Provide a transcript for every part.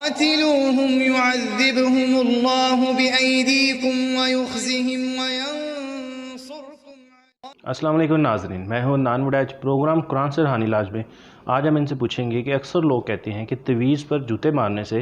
قاتلوهم يعذبهم الله بأيديكم ويخزهم وينصركم. السلام علیکم ناظرین، میں ہوں نان وڈیج پروگرام قرآن سے روحانی علاج میں. آج ہم ان سے پوچھیں گے کہ اکثر لوگ کہتے ہیں کہ تعویذ پر جوتے مارنے سے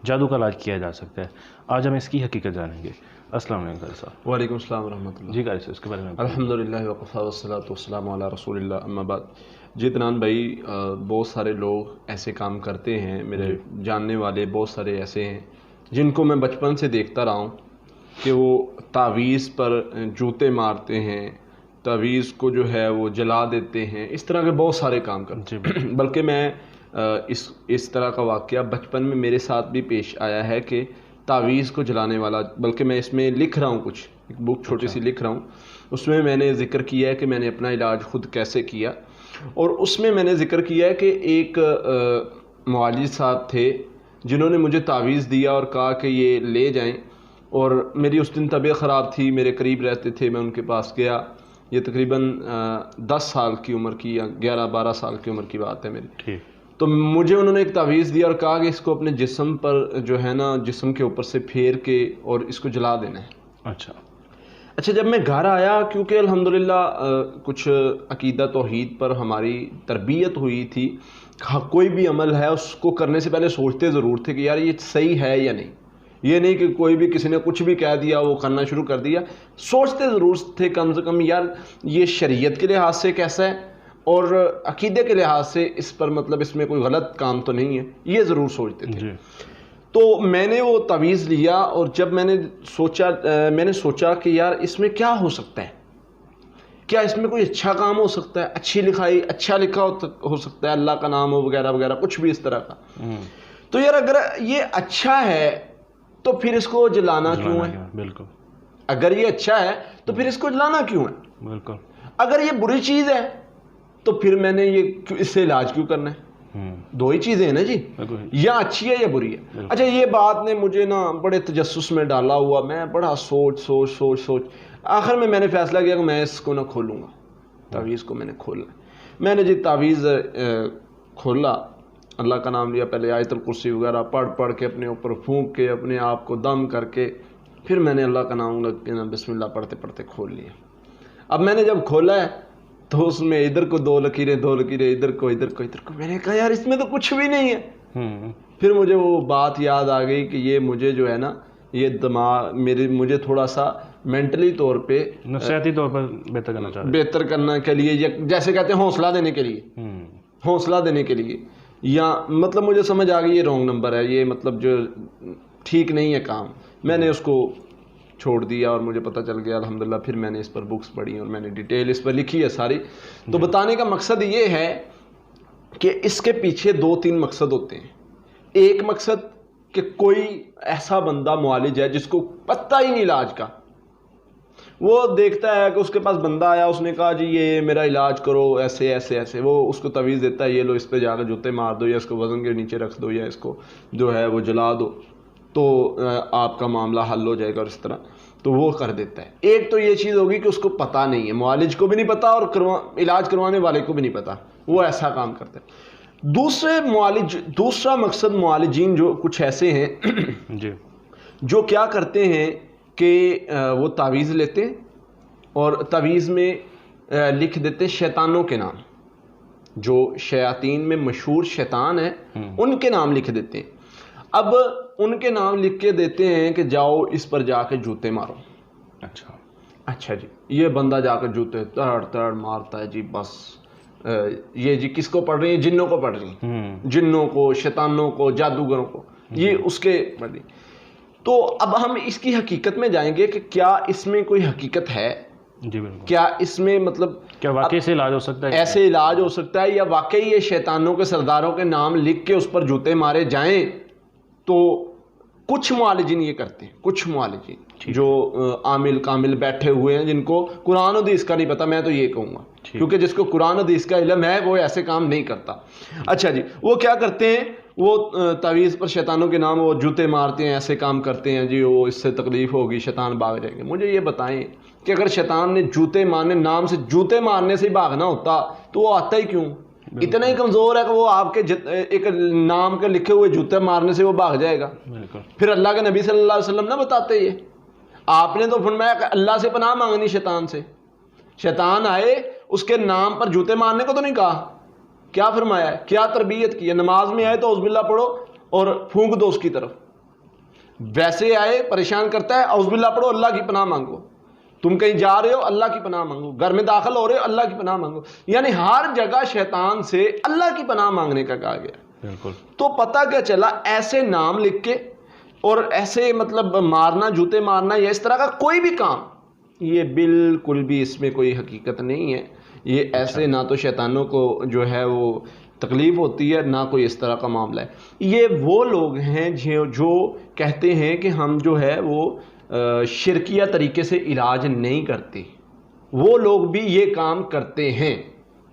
جادو کا علاج کیا جا سکتا ہے. آج ہم اس کی حقیقت جانیں گے. السلام علیکم قاری صاحب. وعلیکم السلام ورحمۃ اللہ. جی قاری صاحب، اس کے بارے میں الحمدللہ وقفا والصلاۃ والسلام علی رسول اللہ، اما بعد. جی تنان بھائی، بہت سارے لوگ ایسے کام کرتے ہیں، میرے جاننے والے بہت سارے ایسے ہیں جن کو میں بچپن سے دیکھتا رہا ہوں کہ وہ تعویذ پر جوتے مارتے ہیں، تعویذ کو جو ہے وہ جلا دیتے ہیں، اس طرح کے بہت سارے کام کرتے ہیں. بلکہ میں اس طرح کا واقعہ بچپن میں میرے ساتھ بھی پیش آیا ہے کہ تعویذ کو جلانے والا، بلکہ میں اس میں لکھ رہا ہوں، کچھ ایک بک چھوٹی سی لکھ رہا ہوں، اس میں نے ذکر کیا ہے کہ میں نے اپنا علاج خود کیسے کیا. اور اس میں نے ذکر کیا ہے کہ ایک معالج صاحب تھے جنہوں نے مجھے تعویذ دیا اور کہا کہ یہ لے جائیں. اور میری اس دن طبیعت خراب تھی، میرے قریب رہتے تھے، میں ان کے پاس گیا. یہ تقریباً 10 سال کی عمر کی یا 11-12 سال کی عمر کی بات ہے میری. تو مجھے انہوں نے ایک تعویذ دیا اور کہا کہ اس کو اپنے جسم پر جو ہے نا، جسم کے اوپر سے پھیر کے اور اس کو جلا دینا ہے. اچھا جب میں گھر آیا، کیونکہ الحمدللہ کچھ عقیدہ توحید پر ہماری تربیت ہوئی تھی، کوئی بھی عمل ہے اس کو کرنے سے پہلے سوچتے ضرور تھے کہ یار یہ صحیح ہے یا نہیں. یہ نہیں کہ کوئی بھی کسی نے کچھ بھی کہہ دیا وہ کرنا شروع کر دیا. سوچتے ضرور تھے کم سے کم یار یہ شریعت کے لحاظ سے کیسا ہے اور عقیدے کے لحاظ سے اس پر مطلب اس میں کوئی غلط کام تو نہیں ہے، یہ ضرور سوچتے تھے. تو میں نے وہ تعویذ لیا اور جب میں نے سوچا کہ یار اس میں کیا ہو سکتا ہے، کیا اس میں کوئی اچھا کام ہو سکتا ہے، اچھی لکھائی، اچھا لکھا ہو سکتا ہے، اللہ کا نام ہو وغیرہ وغیرہ، کچھ بھی اس طرح کا. تو یار اگر یہ اچھا ہے تو پھر اس کو جلانا کیوں ہے؟ بالکل. اگر یہ اچھا ہے تو پھر اس کو جلانا کیوں ہے؟ بالکل. اگر یہ بری چیز ہے تو پھر میں نے اس سے علاج کیوں کرنا ہے؟ دو ہی چیزیں ہیں نا جی، یا اچھی ہے یا بری ہے. اچھا یہ بات نے مجھے نا بڑے تجسس میں ڈالا ہوا، میں بڑا سوچ آخر میں نے فیصلہ کیا کہ میں اس کو نہ کھولوں گا، تعویذ کو میں نے کھولنا. میں نے جی تعویذ کھولا، اللہ کا نام لیا، پہلے آیت الکرسی وغیرہ پڑھ کے اپنے اوپر پھونک کے اپنے آپ کو دم کر کے پھر میں نے اللہ کا نام بسم اللہ پڑھتے پڑھتے کھول لیا. اب میں نے جب کھولا ہے تو اس میں ادھر کو دو لکیریں ادھر کو میں نے کہا یار اس میں تو کچھ بھی نہیں ہے. پھر مجھے وہ بات یاد آ گئی کہ یہ مجھے جو ہے نا، یہ دماغ مجھے تھوڑا سا مینٹلی طور پہ، نفسیاتی طور پر بہتر کرنے کے لیے، جیسے کہتے ہیں حوصلہ دینے کے لیے، یا مطلب مجھے سمجھ آ گئی یہ رانگ نمبر ہے، یہ مطلب جو ٹھیک نہیں ہے کام. میں نے اس کو چھوڑ دیا اور مجھے پتہ چل گیا الحمدللہ. پھر میں نے اس پر بکس پڑھی اور میں نے ڈیٹیل اس پر لکھی ہے ساری. تو بتانے کا مقصد یہ ہے کہ اس کے پیچھے 2-3 مقصد ہوتے ہیں. ایک مقصد کہ کوئی ایسا بندہ معالج ہے جس کو پتہ ہی نہیں علاج کا، وہ دیکھتا ہے کہ اس کے پاس بندہ آیا، اس نے کہا جی یہ میرا علاج کرو ایسے ایسے ایسے، وہ اس کو تعویذ دیتا ہے، یہ لو اس پہ جا کے جوتے مار دو، یا اس کو وزن کے نیچے رکھ دو، یا اس کو جو ہے وہ جلا دو تو آپ کا معاملہ حل ہو جائے گا، اور اس طرح تو وہ کر دیتا ہے. ایک تو یہ چیز ہوگی کہ اس کو پتہ نہیں ہے، معالج کو بھی نہیں پتہ اور علاج کروانے والے کو بھی نہیں پتہ، وہ ایسا کام کرتا ہے. دوسرا مقصد معالجین جو کچھ ایسے ہیں جو کیا کرتے ہیں کہ وہ تعویذ لیتے ہیں اور تعویذ میں لکھ دیتے شیطانوں کے نام، جو شیاطین میں مشہور شیطان ہیں ان کے نام لکھ دیتے ہیں. اب ان کے نام لکھ کے دیتے ہیں کہ جاؤ اس پر جا کے جوتے مارو. اچھا جی، یہ بندہ جا کر جوتے تڑ مارتا ہے جی. بس یہ جی کس کو پڑھ رہی ہیں؟ جنوں کو پڑھ رہی ہیں، جنوں کو، شیطانوں کو، جادوگروں کو، یہ اس کے پڑھ رہی. تو اب ہم اس کی حقیقت میں جائیں گے کہ کیا اس میں کوئی حقیقت ہے؟ جی بالکل. کیا اس میں مطلب کیا واقعی سے علاج ہو سکتا ہے؟ ایسے علاج ہو سکتا ہے، یا واقعی یہ شیطانوں کے سرداروں کے نام لکھ کے اس پر جوتے مارے جائیں؟ تو کچھ معالجین یہ کرتے ہیں، کچھ معالجین جو عامل کامل بیٹھے ہوئے ہیں جن کو قرآن و حدیث کا نہیں پتہ، میں تو یہ کہوں گا کیونکہ جس کو قرآن و حدیث کا علم ہے وہ ایسے کام نہیں کرتا. اچھا جی، وہ کیا کرتے ہیں؟ وہ تعویذ پر شیطانوں کے نام وہ جوتے مارتے ہیں، ایسے کام کرتے ہیں جی وہ اس سے تکلیف ہوگی، شیطان بھاگ جائیں گے. مجھے یہ بتائیں کہ اگر شیطان نے جوتے مارنے، نام سے جوتے مارنے سے ہی بھاگنا ہوتا تو وہ آتا ہی کیوں؟ اتنا ہی کمزور ہے کہ وہ آپ کے ایک نام کے لکھے ہوئے جوتے مارنے سے وہ بھاگ جائے گا. پھر اللہ کے نبی صلی اللہ علیہ وسلم نہ بتاتے یہ. آپ نے تو فرمایا کہ اللہ سے پناہ مانگنی شیطان سے. شیطان آئے اس کے نام پر جوتے مارنے کو تو نہیں کہا. کیا فرمایا ہے, کیا تربیت کی ہے. نماز میں آئے تو اعوذ باللہ پڑھو اور پھونک دو اس کی طرف. ویسے آئے پریشان کرتا ہے, اعوذ باللہ پڑھو, اللہ کی پناہ مانگو. تم کہیں جا رہے ہو, اللہ کی پناہ مانگو. گھر میں داخل ہو رہے ہو, اللہ کی پناہ مانگو. یعنی ہر جگہ شیطان سے اللہ کی پناہ مانگنے کا کہا گیا. بالکل. تو پتہ کیا چلا, ایسے نام لکھ کے اور ایسے مطلب مارنا, جوتے مارنا یا اس طرح کا کوئی بھی کام, یہ بالکل بھی اس میں کوئی حقیقت نہیں ہے. یہ ایسے نہ تو شیطانوں کو جو ہے وہ تکلیف ہوتی ہے, نہ کوئی اس طرح کا معاملہ ہے. یہ وہ لوگ ہیں جو کہتے ہیں کہ ہم جو ہے وہ شرکیہ طریقے سے علاج نہیں کرتے. وہ لوگ بھی یہ کام کرتے ہیں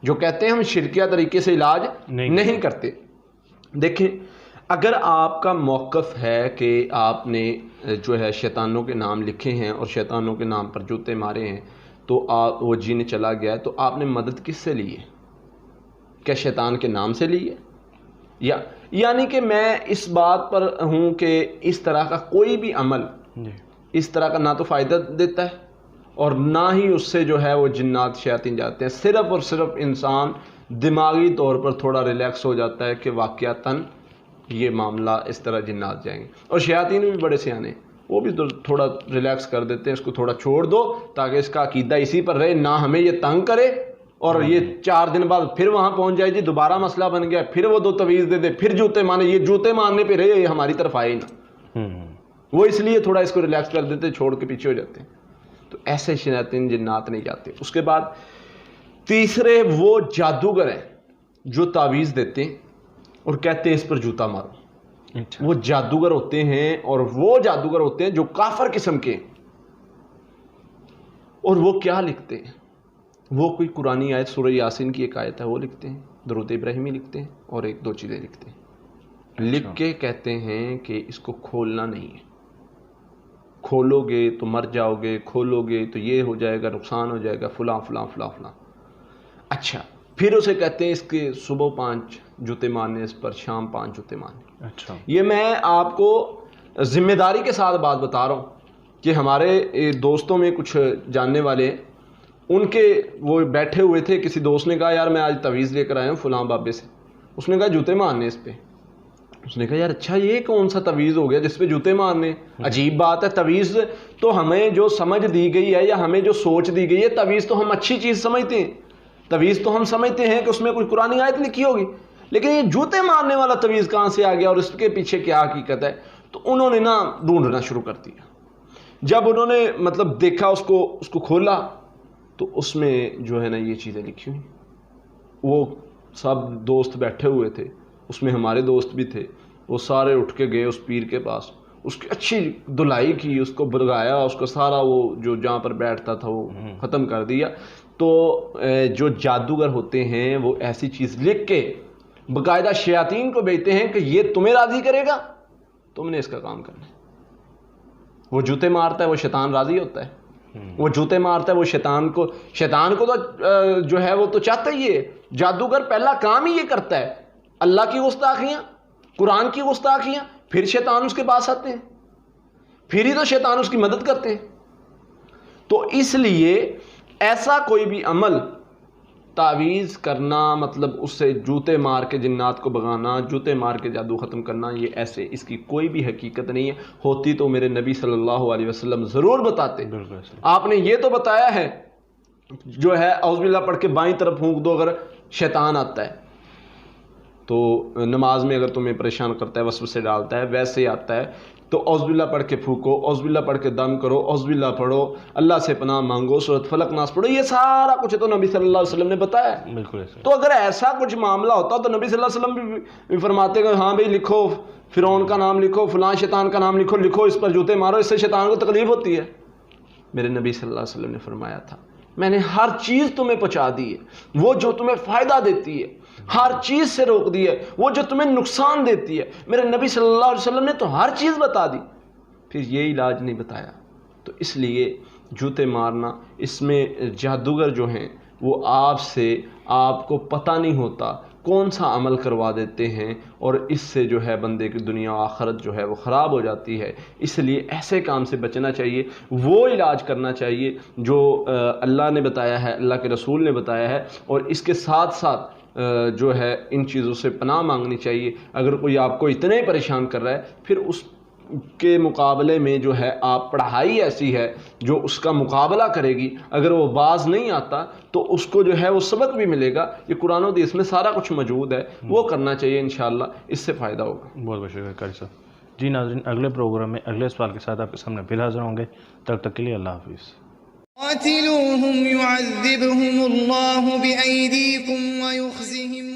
جو کہتے ہیں ہم شرکیہ طریقے سے علاج نہیں کرتے. دیکھیں, اگر آپ کا موقف ہے کہ آپ نے جو ہے شیطانوں کے نام لکھے ہیں اور شیطانوں کے نام پر جوتے مارے ہیں, تو آپ وہ جن چلا گیا ہے, تو آپ نے مدد کس سے لی ہے؟ کیا شیطان کے نام سے لی ہے؟ یعنی کہ میں اس بات پر ہوں کہ اس طرح کا کوئی بھی عمل اس طرح کا نہ تو فائدہ دیتا ہے اور نہ ہی اس سے جو ہے وہ جنات شیاطین جاتے ہیں. صرف اور صرف انسان دماغی طور پر تھوڑا ریلیکس ہو جاتا ہے کہ واقعتاً یہ معاملہ اس طرح جنات جائیں گے. اور شیاطین بھی بڑے سیانے, وہ بھی تھوڑا ریلیکس کر دیتے ہیں, اس کو تھوڑا چھوڑ دو تاکہ اس کا عقیدہ اسی پر رہے, نہ ہمیں یہ تنگ کرے. اور یہ 4 دن بعد پھر وہاں پہنچ جائے, جی دوبارہ مسئلہ بن گیا, پھر وہ 2 تویز دے دے, پھر جوتے مارنے. یہ جوتے مارنے پہ رہے, یہ ہماری طرف آئے نا. وہ اس لیے تھوڑا اس کو ریلیکس کر دیتے, چھوڑ کے پیچھے ہو جاتے ہیں. تو ایسے شیاطین جنات نہیں جاتے. اس کے بعد تیسرے وہ جادوگر ہیں جو تعویذ دیتے ہیں اور کہتے ہیں اس پر جوتا مارو. وہ جادوگر ہوتے ہیں, اور وہ جادوگر ہوتے ہیں جو کافر قسم کے. اور وہ کیا لکھتے ہیں؟ وہ کوئی قرآنی آیت, سورہ یاسین کی ایک آیت ہے, وہ لکھتے ہیں, درود ابراہیمی لکھتے ہیں, اور 1-2 چیزیں لکھتے ہیں. لکھ کے کہتے ہیں کہ اس کو کھولنا نہیں ہے, کھولو گے تو مر جاؤ گے, کھولو گے تو یہ ہو جائے گا, نقصان ہو جائے گا, فلاں فلاں فلاں فلاں. اچھا, پھر اسے کہتے ہیں اس کے صبح 5 جوتے مارنے, اس پر شام 5 جوتے مارنے. اچھا, یہ میں آپ کو ذمہ داری کے ساتھ بات بتا رہا ہوں کہ ہمارے دوستوں میں کچھ جاننے والے ہیں, ان کے وہ بیٹھے ہوئے تھے. کسی دوست نے کہا یار میں آج تعویذ لے کر آیا ہوں فلاں بابے سے. اس نے کہا جوتے مارنے اس پہ. اس نے کہا یار اچھا یہ کون سا تعویذ ہو گیا جس پہ جوتے مارنے؟ عجیب بات ہے. تعویذ تو ہمیں جو سمجھ دی گئی ہے یا ہمیں جو سوچ دی گئی ہے, تعویذ تو ہم اچھی چیز سمجھتے ہیں. تعویذ تو ہم سمجھتے ہیں کہ اس میں کوئی قرآنی آیت لکھی ہوگی, لیکن یہ جوتے مارنے والا تعویذ کہاں سے آ گیا اور اس کے پیچھے کیا حقیقت ہے؟ تو انہوں نے نا ڈھونڈنا شروع کر دیا. جب انہوں نے مطلب دیکھا, اس کو کھولا, تو اس میں جو ہے نا یہ چیزیں لکھی ہوئی. وہ سب دوست بیٹھے ہوئے تھے, اس میں ہمارے دوست بھی تھے. وہ سارے اٹھ کے گئے اس پیر کے پاس, اس کی اچھی دھلائی کی, اس کو بھگایا, اس کو سارا وہ جو جہاں پر بیٹھتا تھا وہ ختم کر دیا. تو جو جادوگر ہوتے ہیں وہ ایسی چیز لکھ کے باقاعدہ شیاطین کو بھیجتے ہیں کہ یہ تمہیں راضی کرے گا, تم نے اس کا کام کرنا ہے. وہ جوتے مارتا ہے, وہ شیطان راضی ہوتا ہے. وہ جوتے مارتا ہے, وہ شیطان کو تو جو ہے وہ تو چاہتا ہی ہے. جادوگر پہلا کام ہی یہ کرتا ہے, اللہ کی گستاخیاں, قرآن کی گستاخیاں, پھر شیطان اس کے پاس آتے ہیں, پھر ہی تو شیطان اس کی مدد کرتے ہیں. تو اس لیے ایسا کوئی بھی عمل, تعویذ کرنا مطلب اس سے جوتے مار کے جنات کو بھگانا, جوتے مار کے جادو ختم کرنا, یہ ایسے اس کی کوئی بھی حقیقت نہیں ہے. ہوتی تو میرے نبی صلی اللہ علیہ وسلم ضرور بتاتے. آپ نے یہ تو بتایا ہے جو ہے اعوذ باللہ پڑھ کے بائیں طرف پھونک دو اگر شیطان آتا ہے. تو نماز میں اگر تمہیں پریشان کرتا ہے, وسوسے ڈالتا ہے, ویسے آتا ہے تو اعوذ باللہ پڑھ کے پھونکو, اعوذ باللہ پڑھ کے دم کرو, اعوذ باللہ پڑھو, اللہ سے پناہ مانگو, سورۃ فلق ناس پڑھو. یہ سارا کچھ تو نبی صلی اللہ علیہ وسلم نے بتایا ہے. بالکل. تو اگر ایسا کچھ معاملہ ہوتا تو نبی صلی اللہ علیہ وسلم بھی فرماتے کہ ہاں بھائی لکھو, فرعون کا نام لکھو, فلاں شیطان کا نام لکھو, اس پر جوتے مارو, اس سے شیطان کو تکلیف ہوتی ہے. میرے نبی صلی اللہ علیہ وسلم نے فرمایا تھا میں نے ہر چیز تمہیں پہنچا دی ہے, وہ جو تمہیں فائدہ دیتی ہے ہر چیز سے روک دی ہے, وہ جو تمہیں نقصان دیتی ہے میرے نبی صلی اللہ علیہ وسلم نے تو ہر چیز بتا دی, پھر یہ علاج نہیں بتایا. تو اس لیے جوتے مارنا, اس میں جادوگر جو ہیں وہ آپ سے آپ کو پتہ نہیں ہوتا کون سا عمل کروا دیتے ہیں، اور اس سے جو ہے بندے کی دنیا و آخرت جو ہے وہ خراب ہو جاتی ہے۔ اس لیے ایسے کام سے بچنا چاہیے، وہ علاج کرنا چاہیے جو اللہ نے بتایا ہے، اللہ کے رسول نے بتایا ہے، اور اس کے ساتھ ساتھ جو ہے ان چیزوں سے پناہ مانگنی چاہیے۔ اگر کوئی آپ کو اتنے پریشان کر رہا ہے، پھر اس کے مقابلے میں جو ہے آپ پڑھائی ایسی ہے جو اس کا مقابلہ کرے گی، اگر وہ باز نہیں آتا تو اس کو جو ہے وہ سبق بھی ملے گا۔ یہ قرآن و حدیث میں سارا کچھ موجود ہے، وہ کرنا چاہیے، انشاءاللہ اس سے فائدہ ہوگا۔ بہت بہت شکریہ قاری صاحب۔ جی ناظرین، اگلے پروگرام میں اگلے سوال کے ساتھ آپ کے سامنے پھر حاضر ہوں گے، تب تک کے لیے اللہ حافظ۔ قاتلوهم يعذبهم الله بأيديكم ويخزهم